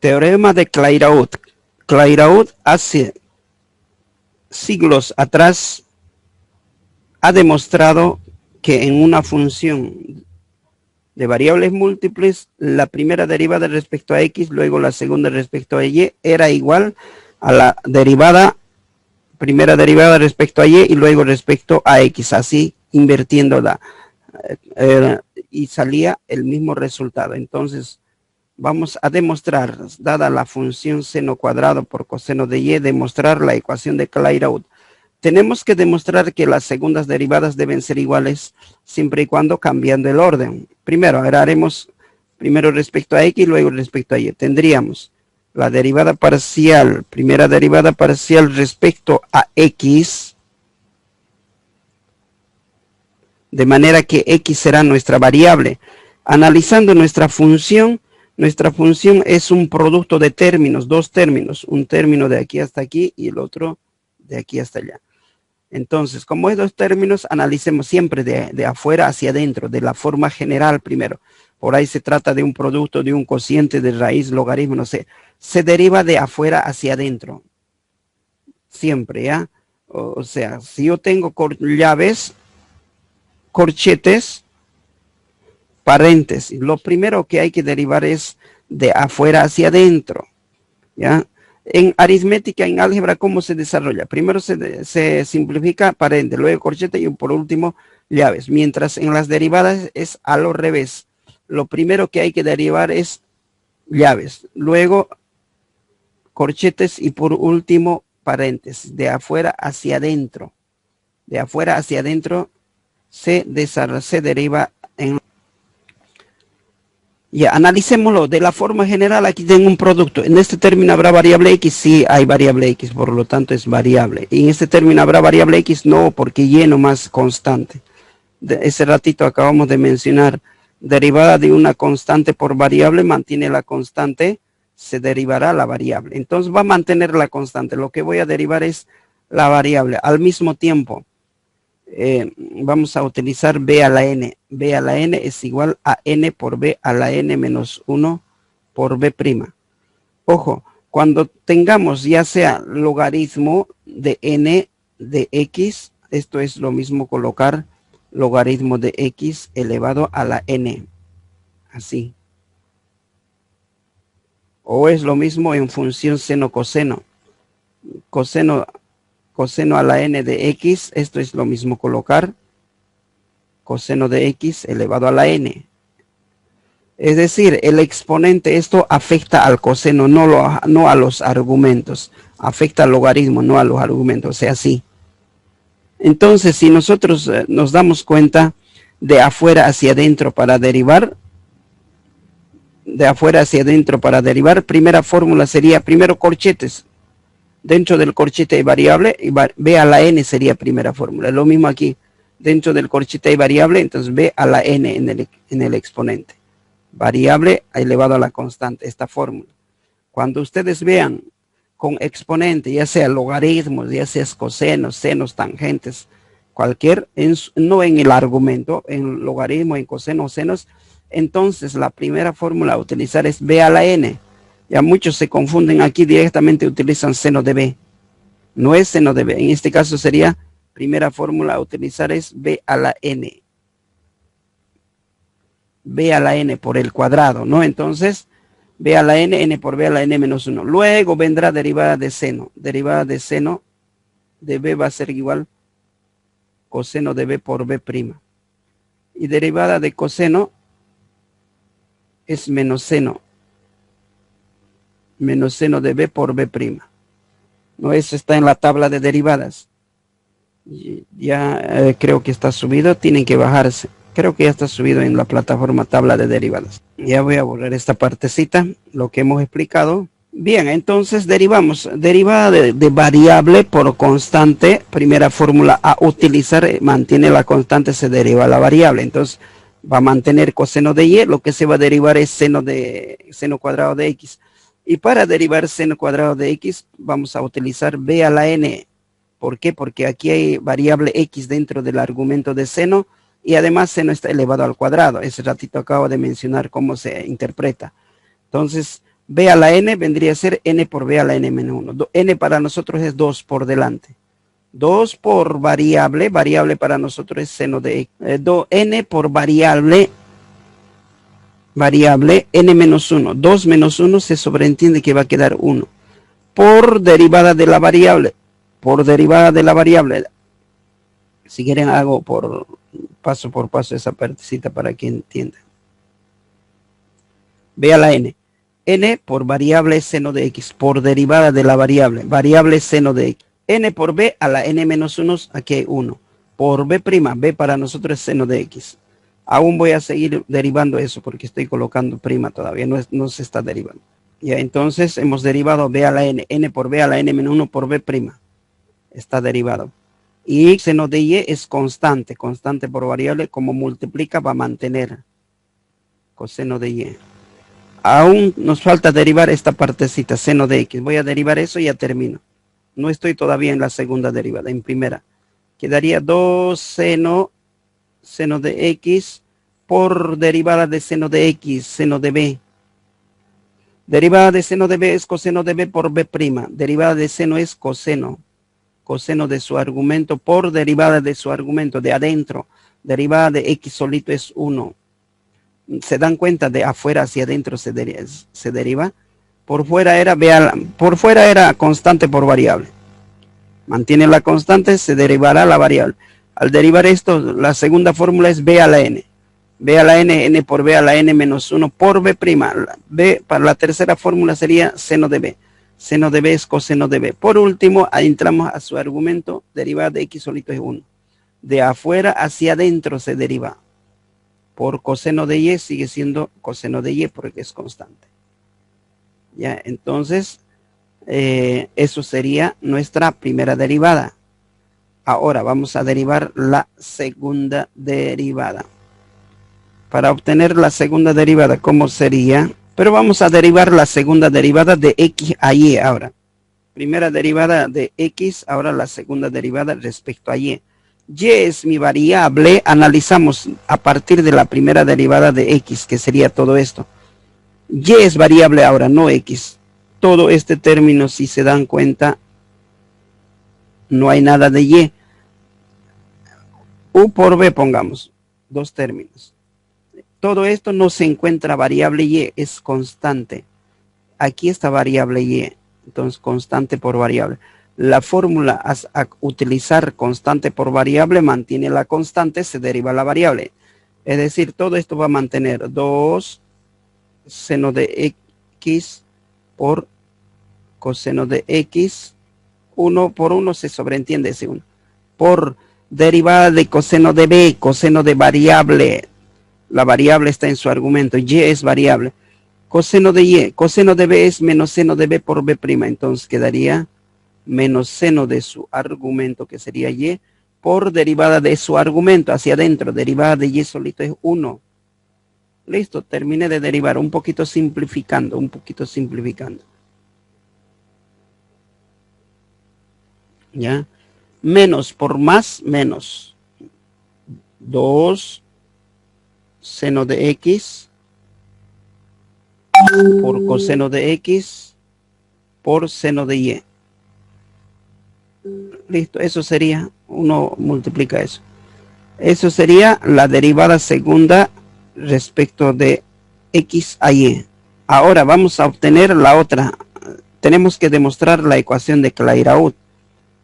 Teorema de Clairaut. Clairaut hace siglos atrás ha demostrado que en una función de variables múltiples, la primera derivada respecto a x, luego la segunda respecto a y, era igual a la primera derivada respecto a y luego respecto a x, así invirtiéndola, y salía el mismo resultado. Entonces, vamos a demostrar, dada la función seno cuadrado por coseno de y, demostrar la ecuación de Clairaut. Tenemos que demostrar que las segundas derivadas deben ser iguales siempre y cuando cambiando el orden. Primero, ahora haremos primero respecto a x, luego respecto a y. Tendríamos la derivada parcial, primera derivada parcial respecto a x, de manera que x será nuestra variable. Analizando nuestra función es un producto de términos, dos términos, un término de aquí hasta aquí y el otro de aquí hasta allá. Entonces, como es dos términos, analicemos siempre de afuera hacia adentro, de la forma general primero. Por ahí se trata de un producto de un cociente de raíz, logaritmo, no sé. Se deriva de afuera hacia adentro. Siempre, ¿ya? O sea, si yo tengo llaves, corchetes, paréntesis, lo primero que hay que derivar es de afuera hacia adentro, ¿ya? En aritmética, en álgebra, ¿cómo se desarrolla? Primero se simplifica paréntesis, luego corchete y por último llaves. Mientras en las derivadas es a lo revés. Lo primero que hay que derivar es llaves, luego corchetes y por último paréntesis. De afuera hacia adentro. De afuera hacia adentro se deriva en... Ya, analicémoslo de la forma general. Aquí tengo un producto. En este término habrá variable x, sí hay variable x, por lo tanto es variable. Y en este término habrá variable x, no, porque y nomás constante. Ese ratito acabamos de mencionar, derivada de una constante por variable, mantiene la constante, se derivará la variable. Entonces va a mantener la constante. Lo que voy a derivar es la variable. Al mismo tiempo, vamos a utilizar b a la n. B a la n es igual a n por b a la n menos 1 por b'. Ojo, cuando tengamos ya sea logaritmo de n de x, esto es lo mismo colocar logaritmo de x elevado a la n. Así. O es lo mismo en función seno-coseno. Coseno a la n de x, esto es lo mismo colocar coseno de x elevado a la n. Es decir, el exponente, esto afecta al coseno, no a los argumentos. Afecta al logaritmo, no a los argumentos, o sea, sí. Entonces, si nosotros nos damos cuenta de afuera hacia adentro para derivar, primera fórmula sería primero corchetes. Dentro del corchete hay variable, y b a la n sería primera fórmula. Lo mismo aquí, dentro del corchete hay variable, entonces b a la n en el exponente. Variable elevado a la constante, esta fórmula. Cuando ustedes vean con exponente, ya sea logaritmos, ya sea cosenos, senos, tangentes, cualquier, no en el argumento, en logaritmo, en coseno, senos, entonces la primera fórmula a utilizar es b a la n. Ya muchos se confunden aquí, directamente utilizan seno de b. No es seno de b. En este caso sería, primera fórmula a utilizar es b a la n. B a la n por el cuadrado, ¿no? Entonces, b a la n, n por b a la n menos 1. Luego vendrá derivada de seno. Derivada de seno de b va a ser igual coseno de b por b'. Y derivada de coseno es menos seno. Menos seno de b por b'. No, eso está en la tabla de derivadas. Ya creo que está subido, tienen que bajarse. Creo que ya está subido en la plataforma tabla de derivadas. Ya voy a borrar esta partecita, lo que hemos explicado. Bien, entonces derivamos. Derivada de variable por constante, primera fórmula a utilizar, mantiene la constante, se deriva la variable. Entonces va a mantener coseno de y, lo que se va a derivar es seno cuadrado de x. Y para derivar seno cuadrado de x, vamos a utilizar b a la n. ¿Por qué? Porque aquí hay variable x dentro del argumento de seno, y además seno está elevado al cuadrado. Ese ratito acabo de mencionar cómo se interpreta. Entonces, b a la n vendría a ser n por b a la n menos 1. N para nosotros es 2 por delante. 2 por variable, variable para nosotros es seno de x. N por variable, variable n menos 1. 2 menos 1 se sobreentiende que va a quedar 1. Por derivada de la variable. Por derivada de la variable. Si quieren hago paso por paso esa partecita para que entiendan. Ve a la n. N por variable seno de x. Por derivada de la variable. Variable seno de x. N por b a la n menos 1, aquí hay 1. Por b', b para nosotros es seno de x. Aún voy a seguir derivando eso porque estoy colocando prima todavía, no se está derivando. Ya, entonces hemos derivado b a la n por b a la n menos 1 por b'. Está derivado. Y seno de y es constante, constante por variable, como multiplica va a mantener. Coseno de y. Aún nos falta derivar esta partecita, seno de x. Voy a derivar eso y ya termino. No estoy todavía en la segunda derivada, en primera. Quedaría 2 seno de x por derivada de seno de x, seno de b. Derivada de seno de b es coseno de b por b'. Derivada de seno es coseno. Coseno de su argumento por derivada de su argumento de adentro. Derivada de x solito es 1. ¿Se dan cuenta? De afuera hacia adentro se deriva. Por fuera era constante por variable. Mantiene la constante, se derivará la variable. Al derivar esto, la segunda fórmula es b a la n. B a la n, n por b a la n menos 1 por b'. B para la tercera fórmula sería seno de b. Seno de b es coseno de b. Por último, ahí entramos a su argumento, derivada de x solito es 1. De afuera hacia adentro se deriva. Por coseno de y sigue siendo coseno de y porque es constante. Ya, entonces, eso sería nuestra primera derivada. Ahora vamos a derivar la segunda derivada. Para obtener la segunda derivada, ¿cómo sería? Pero vamos a derivar la segunda derivada de x a y ahora. Primera derivada de x, ahora la segunda derivada respecto a y. Y es mi variable, analizamos a partir de la primera derivada de x, que sería todo esto. Y es variable ahora, no x. Todo este término, si se dan cuenta, no hay nada de y. U por b pongamos, dos términos. Todo esto no se encuentra variable y, es constante. Aquí está variable y, entonces constante por variable. La fórmula a utilizar constante por variable mantiene la constante, se deriva la variable. Es decir, todo esto va a mantener 2 seno de x por coseno de x. 1 por 1 se sobreentiende ese 1. Por derivada de coseno de b, coseno de variable. La variable está en su argumento, y es variable. Coseno de y, coseno de b es menos seno de b por b'. Entonces quedaría menos seno de su argumento, que sería y, por derivada de su argumento hacia adentro. Derivada de y solito es 1. Listo, terminé de derivar, un poquito simplificando. ¿Ya? Menos por más, menos. 2 seno de x por coseno de x por seno de y. Listo, eso sería, uno multiplica eso. Eso sería la derivada segunda respecto de x a y. Ahora vamos a obtener la otra. Tenemos que demostrar la ecuación de Clairaut,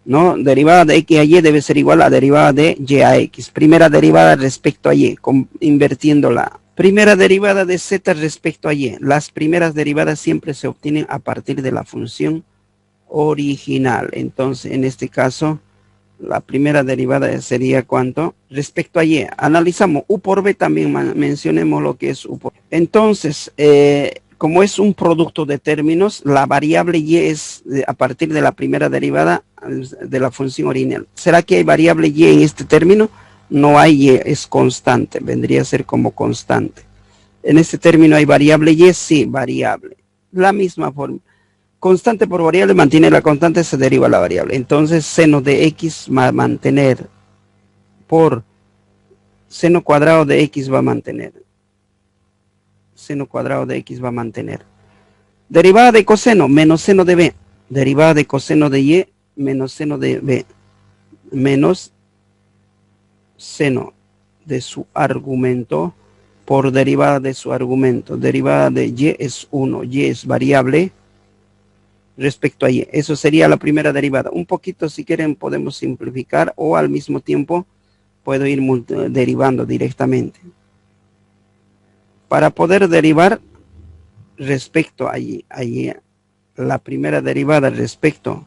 ¿no? Derivada de x a y debe ser igual a derivada de y a x. Primera derivada respecto a y, invirtiéndola. Primera derivada de z respecto a y. Las primeras derivadas siempre se obtienen a partir de la función original. Entonces, en este caso, la primera derivada sería ¿cuánto? Respecto a y. Analizamos u por b, también mencionemos lo que es u por b. Entonces, como es un producto de términos, la variable y es a partir de la primera derivada de la función original. ¿Será que hay variable y en este término? No hay y, es constante, vendría a ser como constante. En este término hay variable y, sí, variable. La misma forma. Constante por variable mantiene la constante, se deriva la variable. Entonces, seno de x va a mantener por seno cuadrado de x va a mantener. Seno cuadrado de x va a mantener. Derivada de coseno, menos seno de b. Derivada de coseno de y, menos seno de b. Menos seno de su argumento por derivada de su argumento. Derivada de y es 1. Y es variable respecto a y. Eso sería la primera derivada. Un poquito, si quieren, podemos simplificar o al mismo tiempo puedo ir derivando directamente. Para poder derivar respecto a y, la primera derivada respecto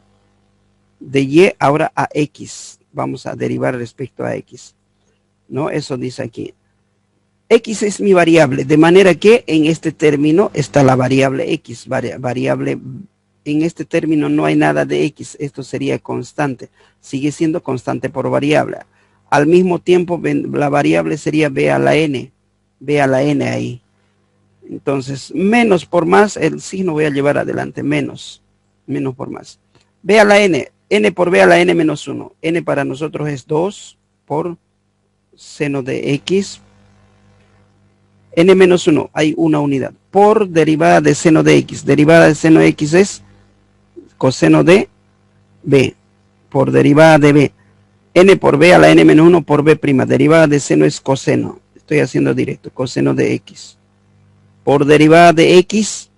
de y, ahora a x. Vamos a derivar respecto a x. ¿No? Eso dice aquí. X es mi variable, de manera que en este término está la variable x. Variable, en este término no hay nada de x. Esto sería constante. Sigue siendo constante por variable. Al mismo tiempo, la variable sería b a la n. B a la n ahí. Entonces, menos por más, el signo voy a llevar adelante. Menos por más. B a la n. N por b a la n menos 1. N para nosotros es 2 por seno de x. N menos 1, hay una unidad. Por derivada de seno de x. Derivada de seno de x es coseno de b. Por derivada de b. N por b a la n menos 1 por b'. Derivada de seno es coseno. Estoy haciendo directo. Coseno de x. Por derivada de x,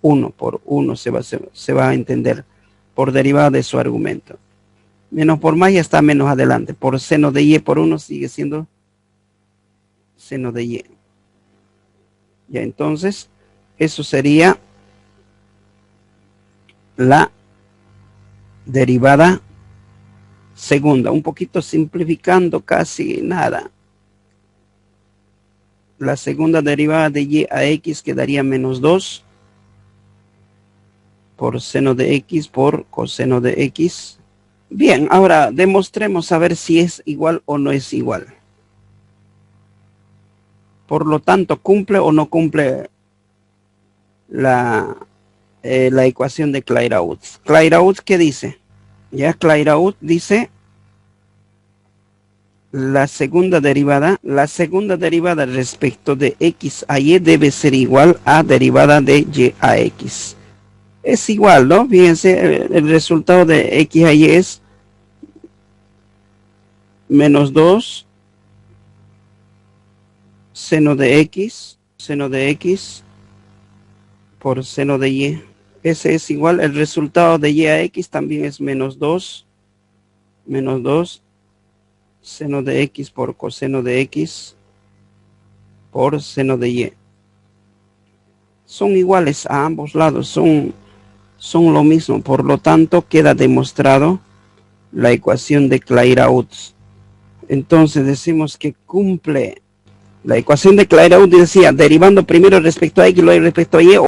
1 por 1 se va a entender. Por derivada de su argumento. Menos por más ya está menos adelante. Por seno de y por 1 sigue siendo seno de y. Ya, entonces, eso sería la derivada segunda. Un poquito simplificando, casi nada. La segunda derivada de y a x quedaría menos 2 por seno de x por coseno de x. Bien, ahora demostremos a ver si es igual o no es igual. Por lo tanto, ¿cumple o no cumple la ecuación de Clairaut? Clairaut, ¿qué dice? Ya, Clairaut dice la segunda derivada respecto de x a y debe ser igual a derivada de y a x. Es igual, ¿no? Fíjense, el resultado de x a y es menos 2 seno de x por seno de y. Ese es igual, el resultado de y a x también es menos 2 seno de x por coseno de x por seno de y. Son iguales a ambos lados, son lo mismo. Por lo tanto, queda demostrado la ecuación de Clairaut. Entonces decimos que cumple. La ecuación de Clairaut decía, derivando primero respecto a x y luego respecto a y,